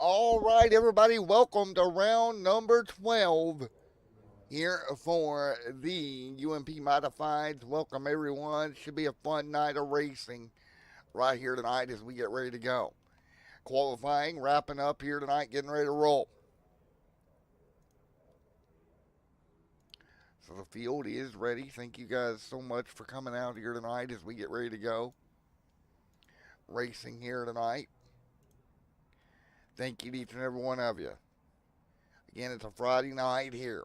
All right, everybody, welcome to round number 12 here for the UMP Modifieds. Welcome, everyone. Should be a fun night of racing right here tonight as we get ready to go. Qualifying, wrapping up here tonight, getting ready to roll. So the field is ready. Thank you guys so much for coming out here tonight as we get ready to go. Racing here tonight. Thank you to each and every one of you. Again, it's a Friday night here.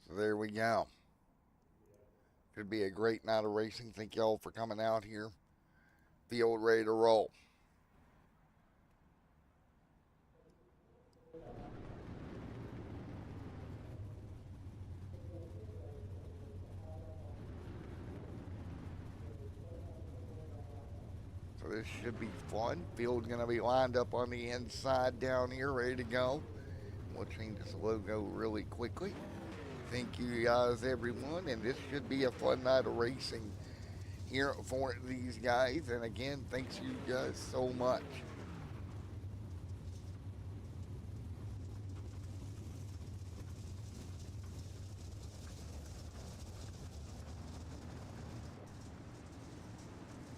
So there we go. Could be a great night of racing. Thank y'all for coming out here. Field ready to roll. So this should be fun. Field's going to be lined up on the inside down here, ready to go. We'll change this logo really quickly. Thank you guys, everyone, and this should be a fun night of racing here for these guys. And again, thanks you guys so much.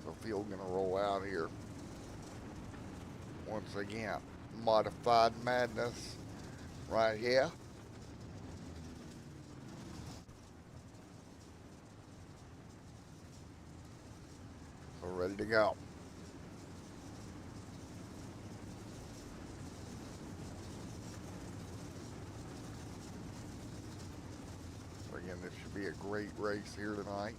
So field going to roll out here. Once again, modified madness right here. So ready to go. So again, this should be a great race here tonight.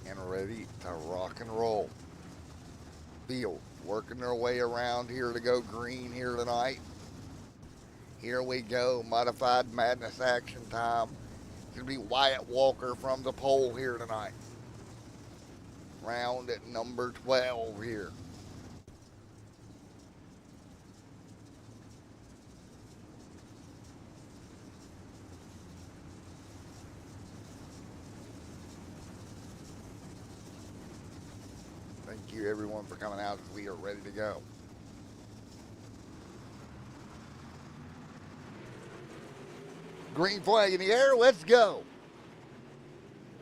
And ready to rock and roll. Field working their way around here to go green here tonight. Here we go, modified madness action time. It's going to be Wyatt Walker from the pole here tonight. Round at number 12 here. Thank you everyone for coming out as we are ready to go. Green flag in the air, let's go.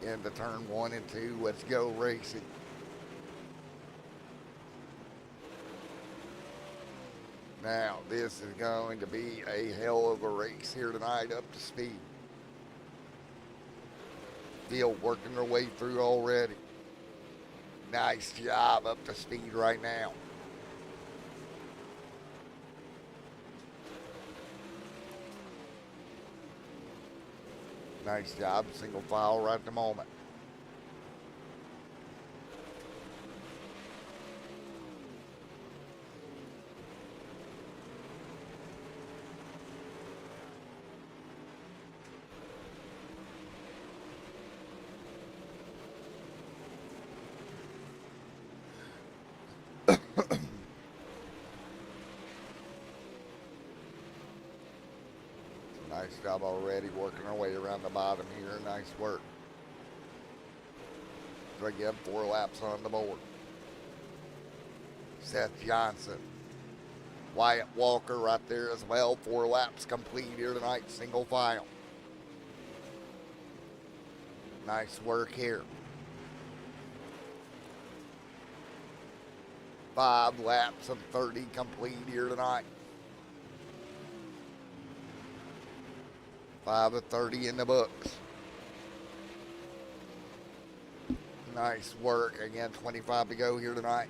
Into turn 1 and 2, let's go racing. Now, this is going to be a hell of a race here tonight, up to speed. Field working their way through already. Nice job, up to speed right now. Nice job, single file right at the moment. Nice job already working our way around the bottom here. Nice work. So again, 4 laps on the board. Seth Johnson. Wyatt Walker right there as well. 4 laps complete here tonight, single file. Nice work here. 5 laps of 30 complete here tonight. 5 of 30 in the books. Nice work. Again, 25 to go here tonight.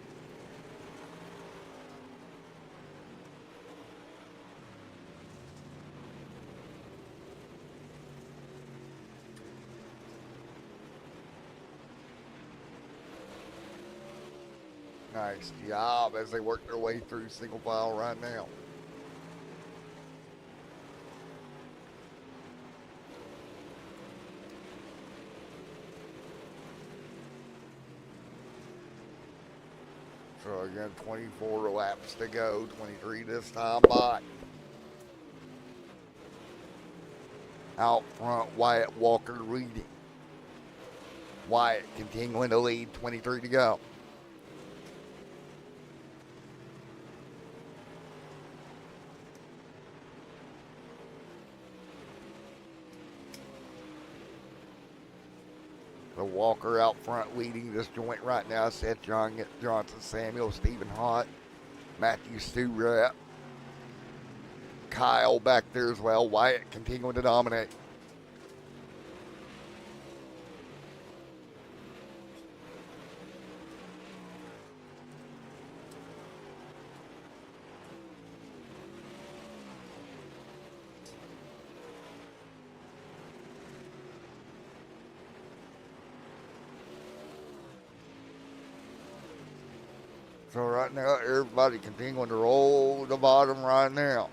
Nice job as they work their way through single file right now. So again, 24 laps to go, 23 this time by. Out front, Wyatt Walker leading. Wyatt continuing to lead, 23 to go. So Walker out front leading this joint right now. Seth Johnson, Samuel, Stephen Hott, Matthew Stewart, Kyle back there as well. Wyatt continuing to dominate. So right now, everybody continuing to roll the bottom right now.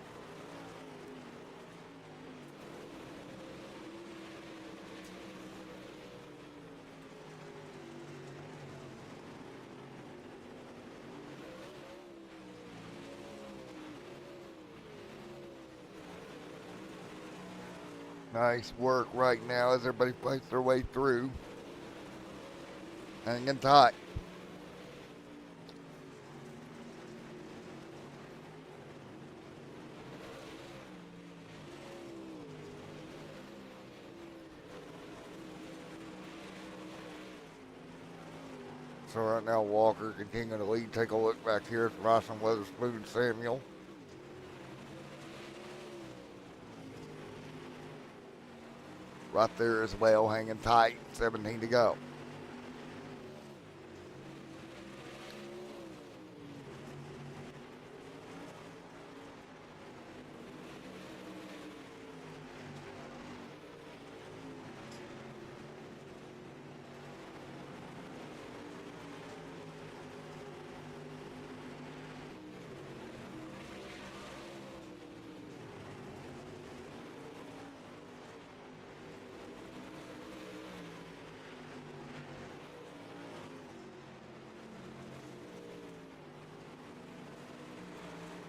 Nice work right now as everybody fights their way through. Hanging tight. So right now, Walker continuing to lead. Take a look back here at Bryson Weatherspoon, Samuel. Right there as well, hanging tight. 17 to go.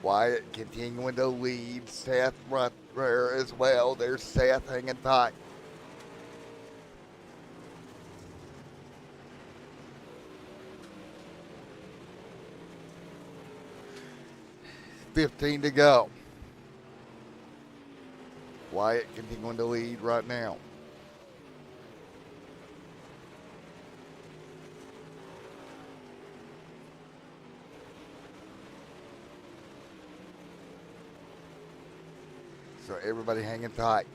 Wyatt continuing to lead. Seth right there as well. There's Seth hanging tight. $15 to go. Wyatt continuing to lead right now. So everybody hanging tight.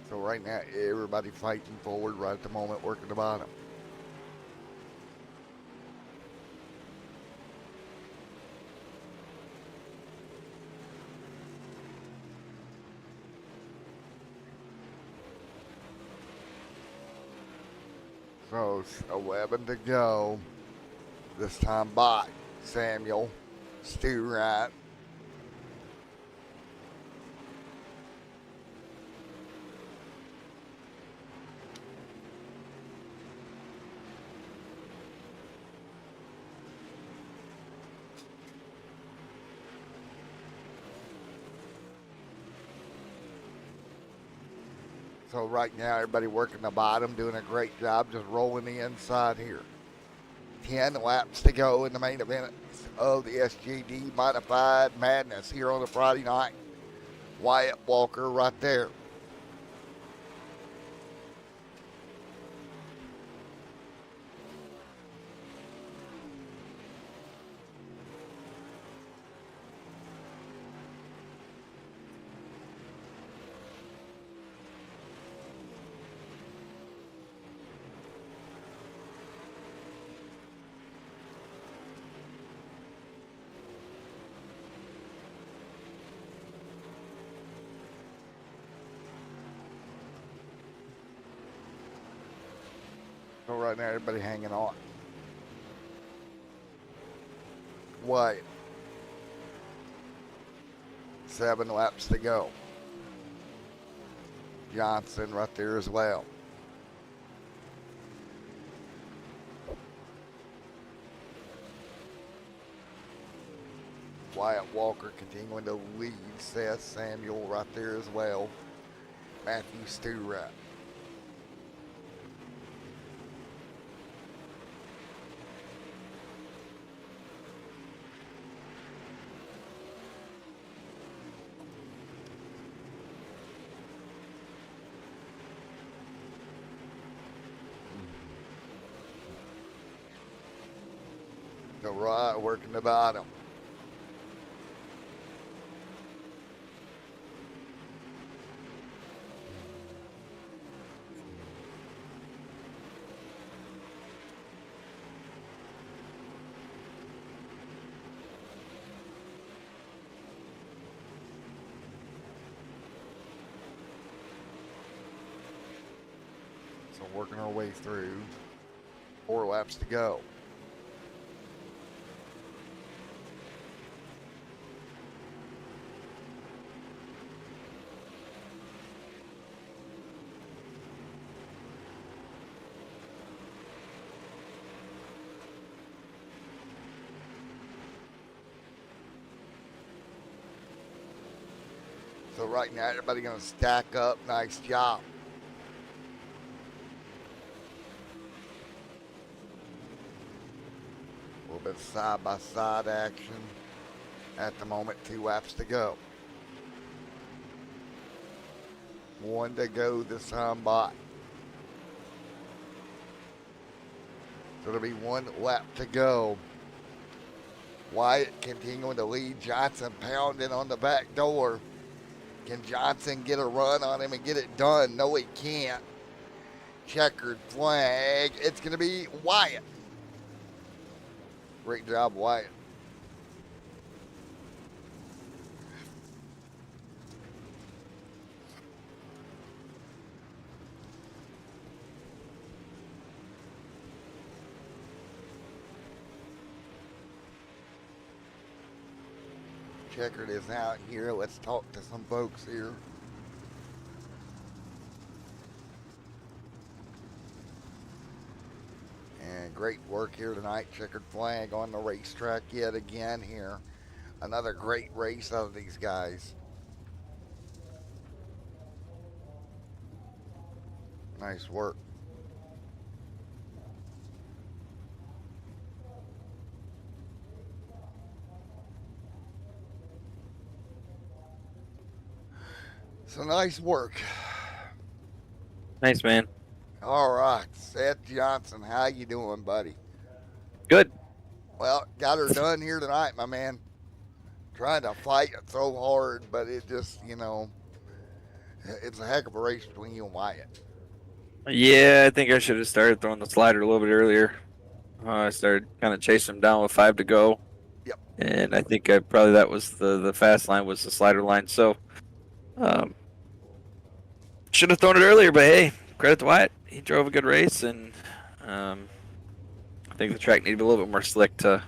So right now, everybody fighting forward right at the moment, working the bottom. So 11 to go. This time by Samuel, Stewart. So right now, everybody working the bottom, doing a great job, just rolling the inside here. 10 laps to go in the main event of the SGD Modified Madness here on the Friday night. Wyatt Walker right there. So right now, everybody hanging on. White. 7 laps to go. Johnson right there as well. Wyatt Walker continuing to lead. Seth Samuel right there as well. Matthew Stewart. The right working the bottom. So working our way through. 4 laps to go. So right now, everybody going to stack up. Nice job. A little bit of side-by-side action at the moment. 2 laps to go. 1 to go this time by. So it'll be 1 lap to go. Wyatt continuing to lead. Johnson pounding on the back door. Can Johnson get a run on him and get it done? No, he can't. Checkered flag. It's going to be Wyatt. Great job, Wyatt. Checkered is out here. Let's talk to some folks here. And great work here tonight. Checkered flag on the racetrack yet again here. Another great race of these guys. Nice work. So nice work. Nice, man. All right, Seth Johnson, how you doing, buddy? Good. Well, got her done here tonight, my man. Trying to fight it so hard, but it just, it's a heck of a race between you and Wyatt. Yeah, I think I should have started throwing the slider a little bit earlier. I started kind of chasing him down with 5 to go, Yep. and I think I probably that was the fast line was the slider line. So um, should have thrown it earlier, but hey, credit to Wyatt. He drove a good race, and um, I think the track needed a little bit more slick to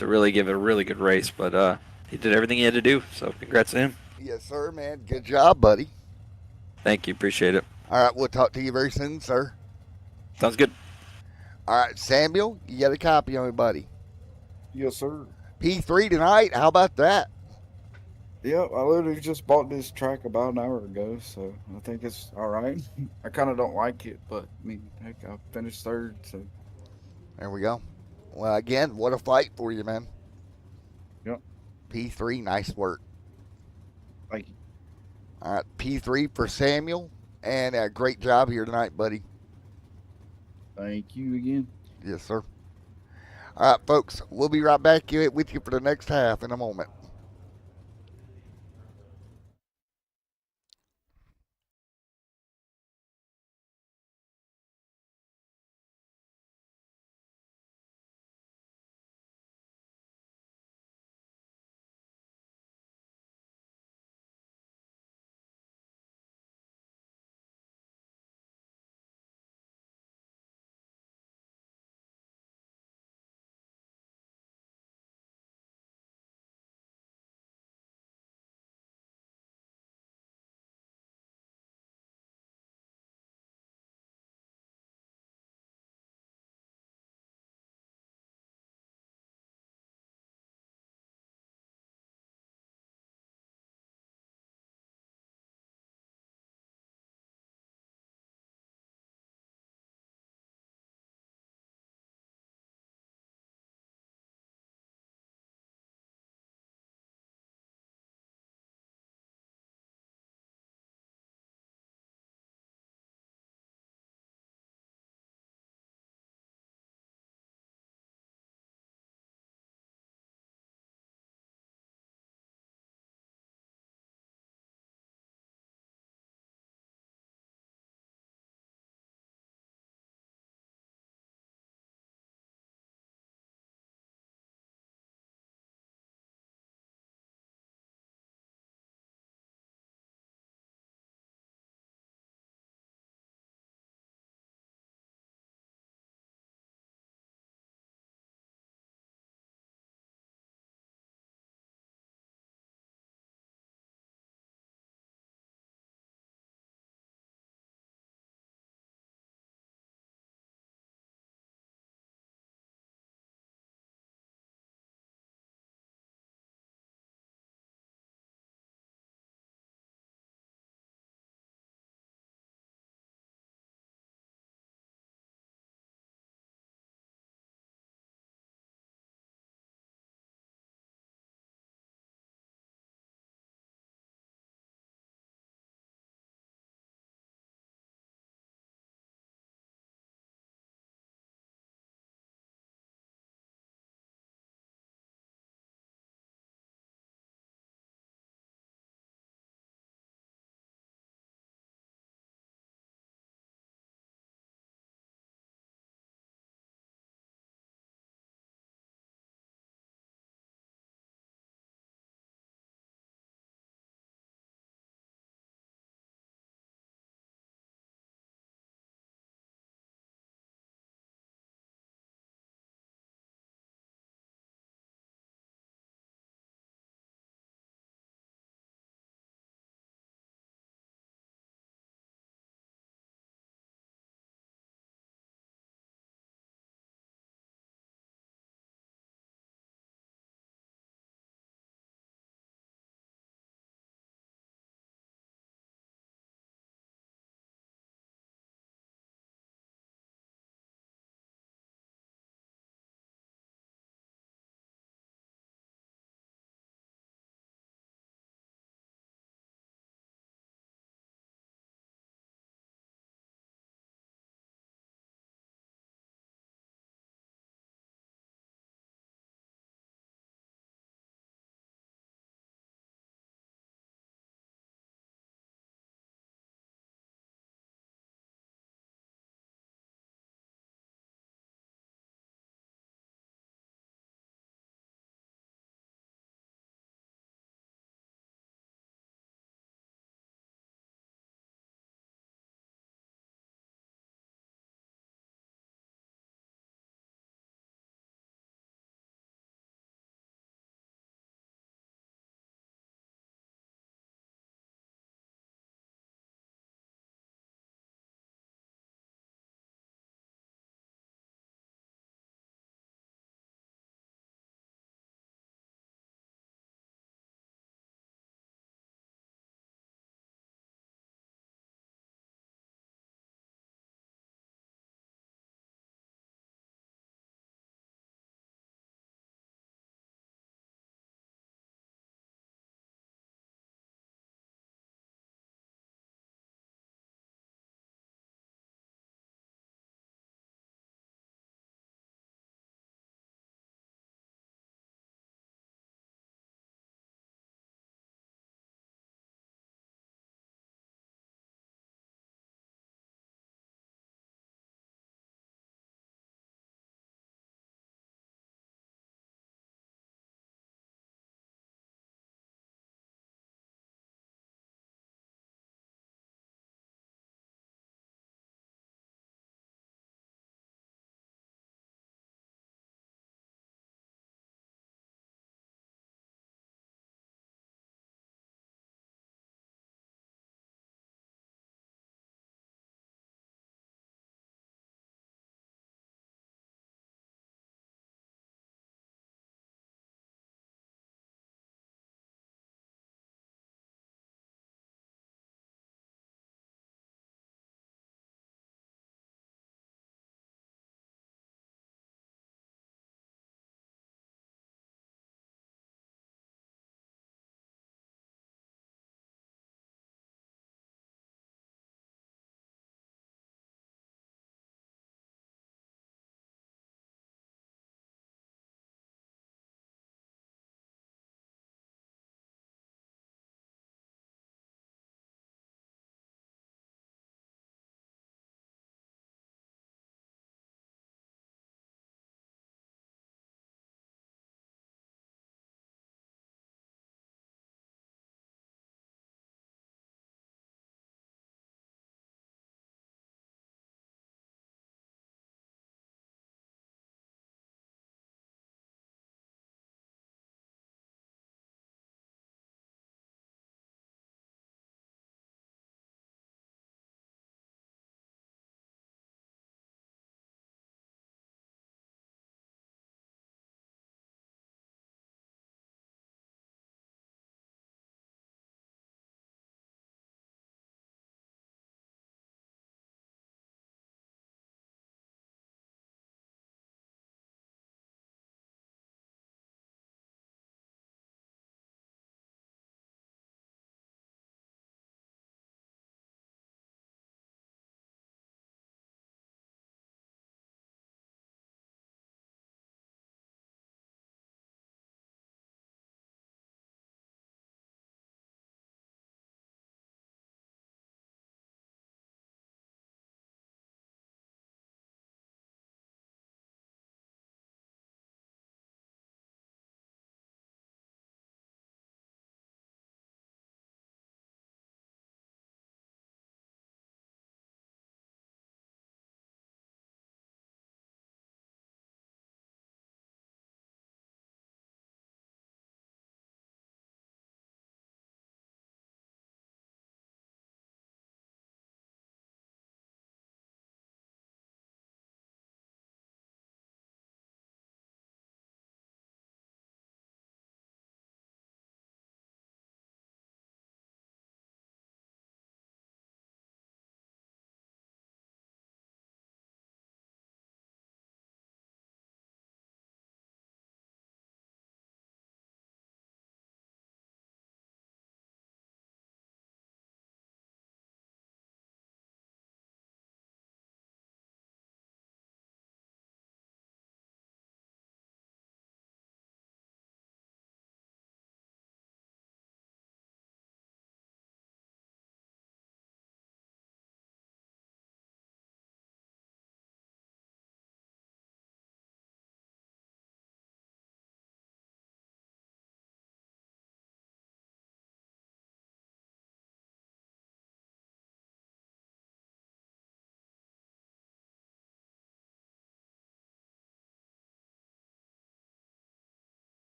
really give it a really good race. But he did everything he had to do. So congrats to him. Yes, sir, man. Good job, buddy. Thank you. Appreciate it. All right, we'll talk to you very soon, sir. Sounds good. All right, Samuel, you got a copy on me, buddy. Yes, sir. P3 tonight. How about that? Yeah, I literally just bought this track about an hour ago, so I think it's all right. I kind of don't like it, but I mean, heck, I finished third, so There we go. Well, again, what a fight for you, man. yep. P3, nice work. Thank you. All right, P3 for Samuel, and a great job here tonight, buddy. Thank you again. Yes, sir. All right, folks, we'll be right back with you for the next half in a moment.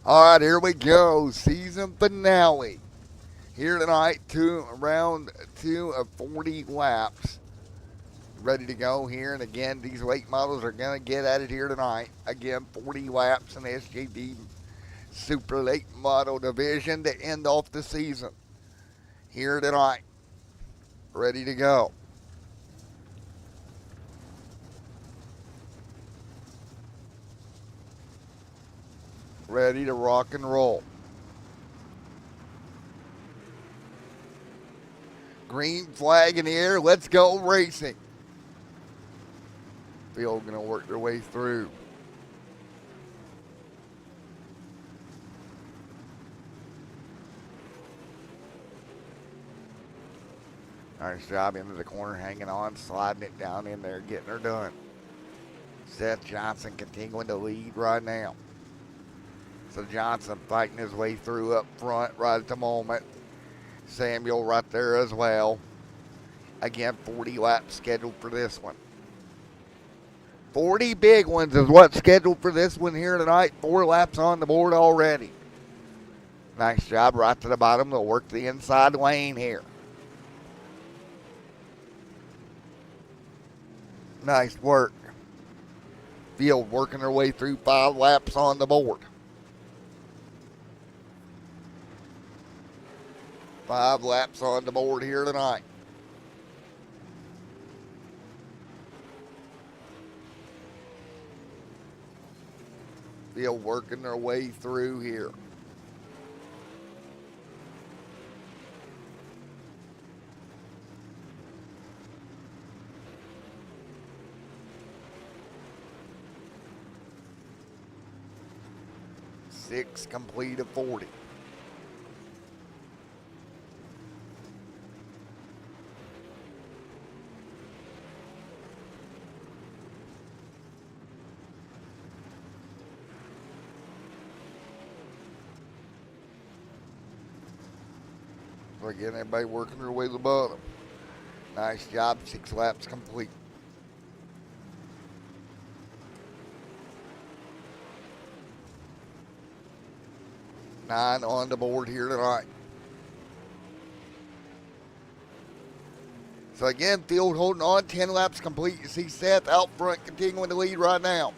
All right, here we go. Season finale. Here tonight, round two of 40 laps. Ready to go here. And again, these late models are going to get at it here tonight. Again, 40 laps in the SJD Super Late Model Division to end off the season. Here tonight. Ready to go. Ready to rock and roll. Green flag in the air. Let's go racing. Field going to work their way through. Nice job into the corner, hanging on, sliding it down in there, getting her done. Seth Johnson continuing to lead right now. So Johnson fighting his way through up front right at the moment. Samuel right there as well. Again, 40 laps scheduled for this one. 40 big ones is what's scheduled for this one here tonight. 4 laps on the board already. Nice job right to the bottom. They'll work the inside lane here. Nice work. Field working their way through 5 laps on the board. 5 laps on the board here tonight. Field working their way through here. Six complete of 40. So again, everybody working their way to the bottom. Nice job, 6 laps complete. Nine on the board here tonight. So again, field holding on, 10 laps complete. You see Seth out front continuing to lead right now.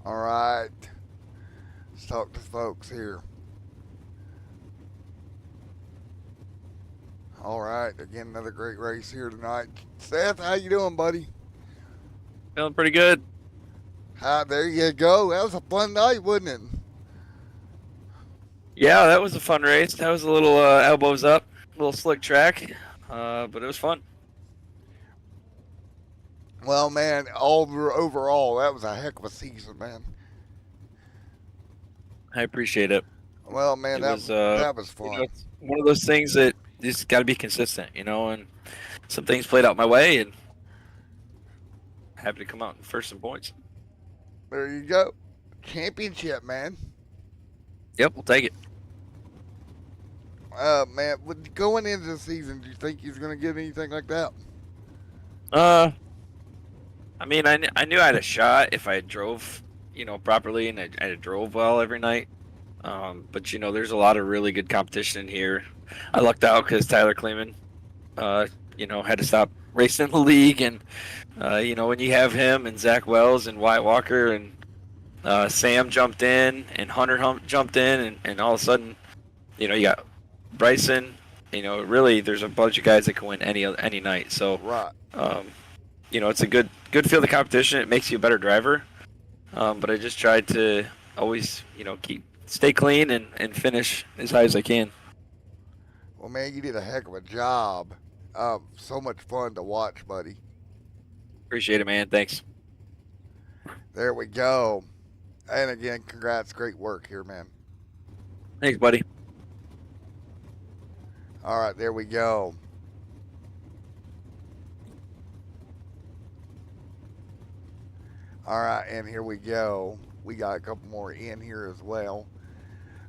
All right, let's talk to folks here. All right, again another great race here tonight. Seth, how you doing, buddy? Feeling pretty good. Hi, there you go. That was a fun night, wasn't it? Yeah, that was a fun race. That was a little elbows up, a little slick track, but it was fun. Well, man, overall, that was a heck of a season, man. I appreciate it. Well, man, It was, that was fun. it's one of those things that you just got to be consistent, and some things played out my way, and happy to come out first in points. There you go, championship, man. Yep, we'll take it. Man, going into the season, do you think he's going to get anything like that? Uh, I mean, I knew I had a shot if I drove, properly and I drove well every night. But there's a lot of really good competition in here. I lucked out because Tyler Kleeman, had to stop racing in the league, and when you have him and Zach Wells and Wyatt Walker and Sam jumped in and Hunter jumped in, and all of a sudden, you got Bryson. Really, there's a bunch of guys that can win any night. So, Right. it's a good field of competition. It makes you a better driver. But I just tried to always, stay clean and finish as high as I can. Well, man, you did a heck of a job. So much fun to watch, buddy. Appreciate it, man. Thanks. There we go. And again, congrats. Great work here, man. Thanks, buddy. All right, there we go. All right, and here we go. We got a couple more in here as well.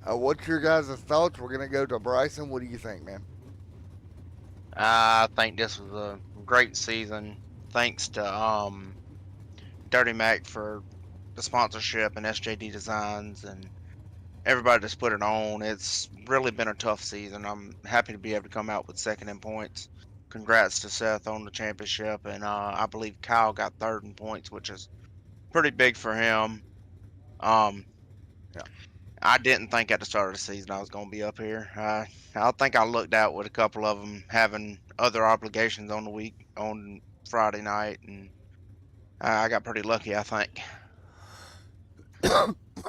What's your guys' thoughts? We're going to go to Bryson. What do you think, man? I think this was a great season. Thanks to Dirty Mac for the sponsorship and SJD Designs and everybody that's put it on. It's really been a tough season. I'm happy to be able to come out with second in points. Congrats to Seth on the championship, and I believe Kyle got third in points, which is pretty big for him. Yeah. I didn't think at the start of the season I was going to be up here. I think I looked out with a couple of them having other obligations on the week on Friday night, and I got pretty lucky, I think.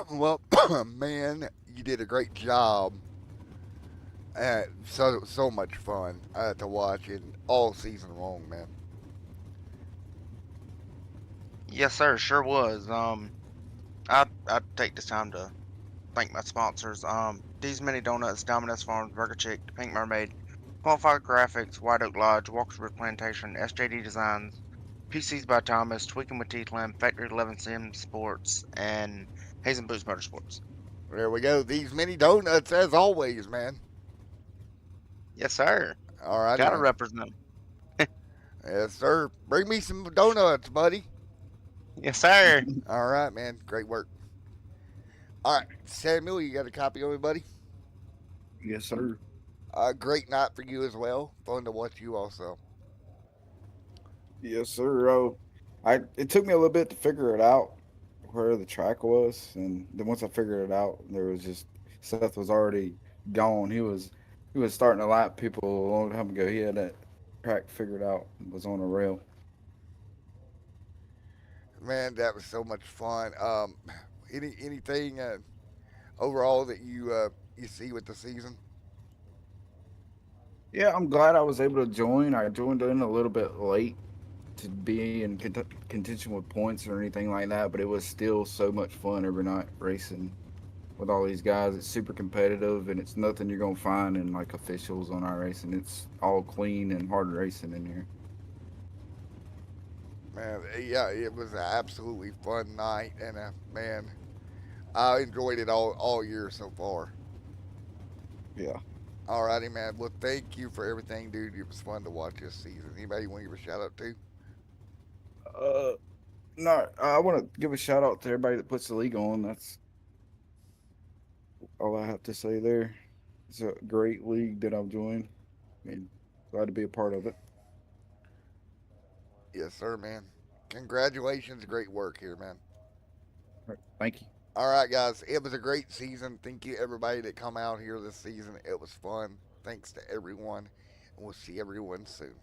Well, man, you did a great job. So much fun to watch and all season long, man. Yes, sir, sure was. I take this time to thank my sponsors. These Mini Donuts, Domino's Farms, Burger Chick, Pink Mermaid, Qualified Graphics, White Oak Lodge, Walkersburg Plantation, SJD Designs, PCs by Thomas, Tweaking with T-Clam, Factory 11 Sim Sports, and Hazen Boots Motorsports. There we go. These mini donuts, as always, man. Yes, sir. All right. Gotta represent. Yes, sir. Bring me some donuts, buddy. Yes, sir. All right, man. Great work. All right, Samuel, you got a copy of it, buddy? Yes, sir. Great night for you as well. Fun to watch you also. Yes, sir. It took me a little bit to figure it out where the track was, and then once I figured it out, there was just Seth was already gone. He was starting to lap people a long time ago. He had that track figured out. Was on a rail. Man, that was so much fun. Anything overall that you see with the season? Yeah, I'm glad I was able to join. I joined in a little bit late to be in contention with points or anything like that, but it was still so much fun every night racing with all these guys. It's super competitive, and it's nothing you're gonna find in like officials on our racing. It's all clean and hard racing in here. Man, yeah, it was an absolutely fun night, and man, I enjoyed it all year so far. Yeah. Alrighty, man. Well, thank you for everything, dude. It was fun to watch this season. Anybody want to give a shout out to? Uh, no, I want to give a shout out to everybody that puts the league on. That's all I have to say there. It's a great league that I've joined. I mean, glad to be a part of it. Yes, sir, man. Congratulations. Great work here, man. All right, thank you. All right, guys. It was a great season. Thank you, everybody that come out here this season. It was fun. Thanks to everyone. And we'll see everyone soon.